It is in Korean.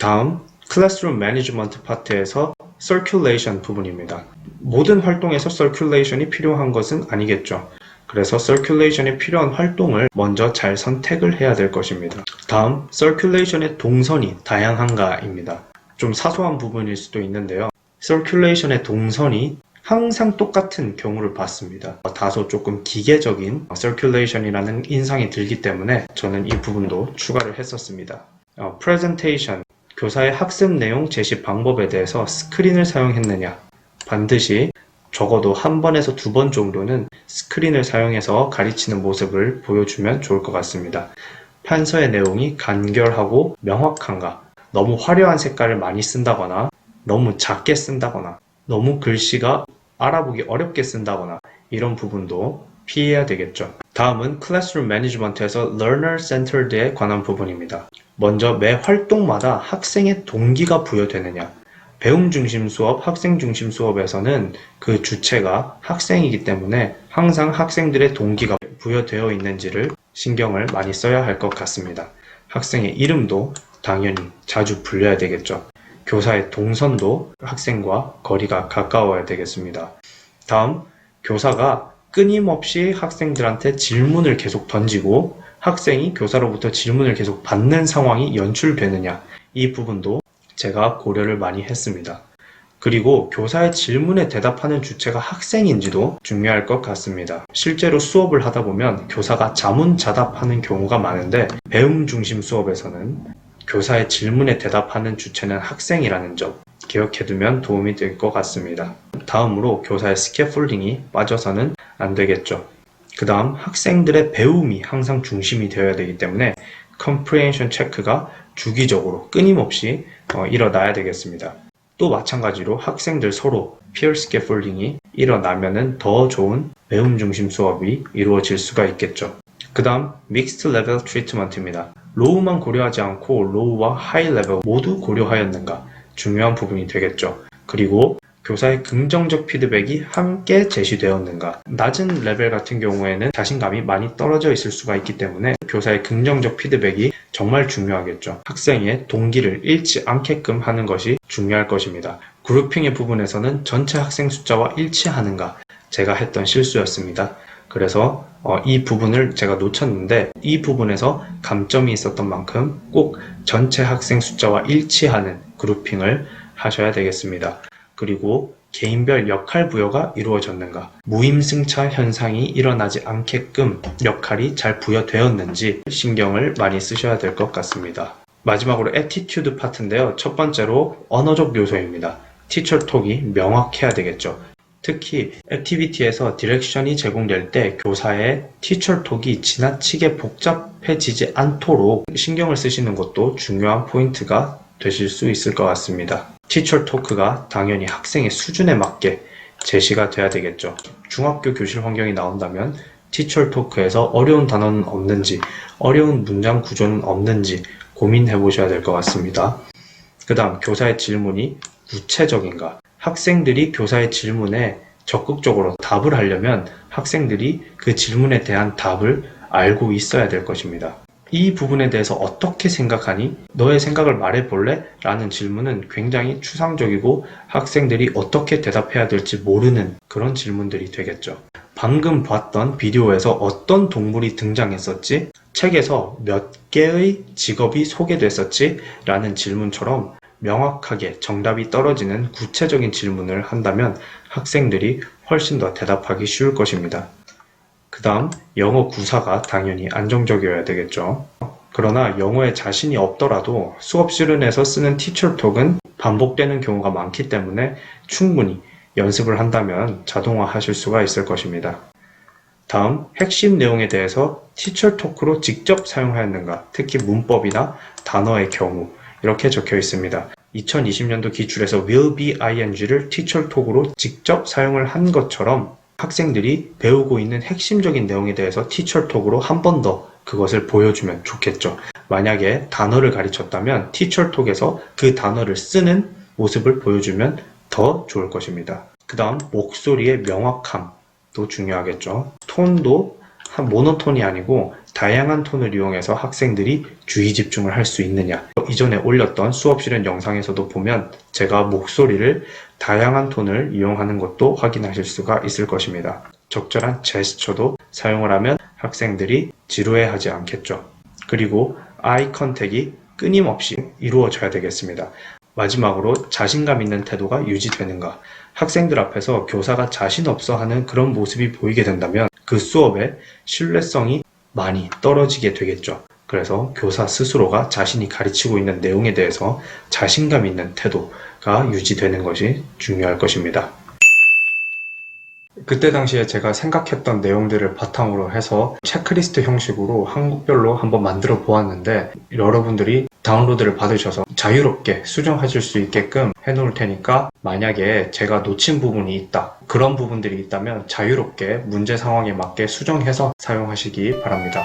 다음 클래스룸 매니지먼트 파트에서 circulation 부분입니다. 모든 활동에서 circulation이 필요한 것은 아니겠죠. 그래서 circulation에 필요한 활동을 먼저 잘 선택을 해야 될 것입니다. 다음, circulation의 동선이 다양한가입니다. 좀 사소한 부분일 수도 있는데요. circulation의 동선이 항상 똑같은 경우를 봤습니다. 다소 조금 기계적인 circulation이라는 인상이 들기 때문에 저는 이 부분도 추가를 했었습니다. presentation, 교사의 학습 내용 제시 방법에 대해서 스크린을 사용했느냐, 반드시 적어도 한 번에서 두 번 정도는 스크린을 사용해서 가르치는 모습을 보여주면 좋을 것 같습니다. 판서의 내용이 간결하고 명확한가, 너무 화려한 색깔을 많이 쓴다거나 너무 작게 쓴다거나 너무 글씨가 알아보기 어렵게 쓴다거나 이런 부분도 피해야 되겠죠. 다음은 클래스룸 매니지먼트에서 Learner Centered에 관한 부분입니다. 먼저 매 활동마다 학생의 동기가 부여되느냐, 배움 중심 수업, 학생 중심 수업에서는 그 주체가 학생이기 때문에 항상 학생들의 동기가 부여되어 있는지를 신경을 많이 써야 할 것 같습니다. 학생의 이름도 당연히 자주 불려야 되겠죠. 교사의 동선도 학생과 거리가 가까워야 되겠습니다. 다음, 교사가 끊임없이 학생들한테 질문을 계속 던지고 학생이 교사로부터 질문을 계속 받는 상황이 연출되느냐, 이 부분도 제가 고려를 많이 했습니다. 그리고 교사의 질문에 대답하는 주체가 학생인지도 중요할 것 같습니다. 실제로 수업을 하다 보면 교사가 자문자답하는 경우가 많은데 배움 중심 수업에서는 교사의 질문에 대답하는 주체는 학생이라는 점 기억해두면 도움이 될 것 같습니다. 다음으로 교사의 스캐폴딩이 빠져서는 안 되겠죠. 그 다음 학생들의 배움이 항상 중심이 되어야 되기 때문에 comprehension 체크가 주기적으로 끊임없이 일어나야 되겠습니다. 또 마찬가지로 학생들 서로 peer scaffolding이 일어나면은 더 좋은 배움 중심 수업이 이루어질 수가 있겠죠. 그 다음 mixed level treatment입니다. 로우만 고려하지 않고 로우와 하이 레벨 모두 고려하였는가 중요한 부분이 되겠죠. 그리고 교사의 긍정적 피드백이 함께 제시되었는가. 낮은 레벨 같은 경우에는 자신감이 많이 떨어져 있을 수가 있기 때문에 교사의 긍정적 피드백이 정말 중요하겠죠. 학생의 동기를 잃지 않게끔 하는 것이 중요할 것입니다. 그룹핑의 부분에서는 전체 학생 숫자와 일치하는가 제가 했던 실수였습니다. 그래서 이 부분을 제가 놓쳤는데 이 부분에서 감점이 있었던 만큼 꼭 전체 학생 숫자와 일치하는 그룹핑을 하셔야 되겠습니다. 그리고 개인별 역할 부여가 이루어졌는가, 무임승차 현상이 일어나지 않게끔 역할이 잘 부여되었는지 신경을 많이 쓰셔야 될 것 같습니다. 마지막으로 애티튜드 파트인데요. 첫 번째로 언어적 요소입니다. 티처 톡이 명확해야 되겠죠. 특히 액티비티에서 디렉션이 제공될 때 교사의 티처 톡이 지나치게 복잡해지지 않도록 신경을 쓰시는 것도 중요한 포인트가 되실 수 있을 것 같습니다. 티처 토크가 당연히 학생의 수준에 맞게 제시가 돼야 되겠죠. 중학교 교실 환경이 나온다면 티처 토크에서 어려운 단어는 없는지, 어려운 문장 구조는 없는지 고민해 보셔야 될 것 같습니다. 그 다음 교사의 질문이 구체적인가. 학생들이 교사의 질문에 적극적으로 답을 하려면 학생들이 그 질문에 대한 답을 알고 있어야 될 것입니다. 이 부분에 대해서 어떻게 생각하니? 너의 생각을 말해볼래? 라는 질문은 굉장히 추상적이고 학생들이 어떻게 대답해야 될지 모르는 그런 질문들이 되겠죠. 방금 봤던 비디오에서 어떤 동물이 등장했었지? 책에서 몇 개의 직업이 소개됐었지? 라는 질문처럼 명확하게 정답이 떨어지는 구체적인 질문을 한다면 학생들이 훨씬 더 대답하기 쉬울 것입니다. 그 다음 영어 구사가 당연히 안정적이어야 되겠죠. 그러나 영어에 자신이 없더라도 수업 시간에서 쓰는 티처톡은 반복되는 경우가 많기 때문에 충분히 연습을 한다면 자동화 하실 수가 있을 것입니다. 다음 핵심 내용에 대해서 티처톡으로 직접 사용하였는가, 특히 문법이나 단어의 경우 이렇게 적혀 있습니다. 2020년도 기출에서 will be ing를 티처톡으로 직접 사용을 한 것처럼 학생들이 배우고 있는 핵심적인 내용에 대해서 티처톡으로 한 번 더 그것을 보여주면 좋겠죠. 만약에 단어를 가르쳤다면 티처톡에서 그 단어를 쓰는 모습을 보여주면 더 좋을 것입니다. 그 다음 목소리의 명확함도 중요하겠죠. 톤도 모노톤이 아니고 다양한 톤을 이용해서 학생들이 주의 집중을 할 수 있느냐. 이전에 올렸던 수업 실현 영상에서도 보면 제가 목소리를 다양한 톤을 이용하는 것도 확인하실 수가 있을 것입니다. 적절한 제스처도 사용을 하면 학생들이 지루해하지 않겠죠. 그리고 아이 컨택이 끊임없이 이루어져야 되겠습니다. 마지막으로 자신감 있는 태도가 유지되는가. 학생들 앞에서 교사가 자신 없어 하는 그런 모습이 보이게 된다면 그 수업의 신뢰성이 많이 떨어지게 되겠죠. 그래서 교사 스스로가 자신이 가르치고 있는 내용에 대해서 자신감 있는 태도가 유지되는 것이 중요할 것입니다. 그때 당시에 제가 생각했던 내용들을 바탕으로 해서 체크리스트 형식으로 항목별로 한번 만들어 보았는데 여러분들이 다운로드를 받으셔서 자유롭게 수정하실 수 있게끔 해놓을 테니까 만약에 제가 놓친 부분이 있다, 그런 부분들이 있다면 자유롭게 문제 상황에 맞게 수정해서 사용하시기 바랍니다.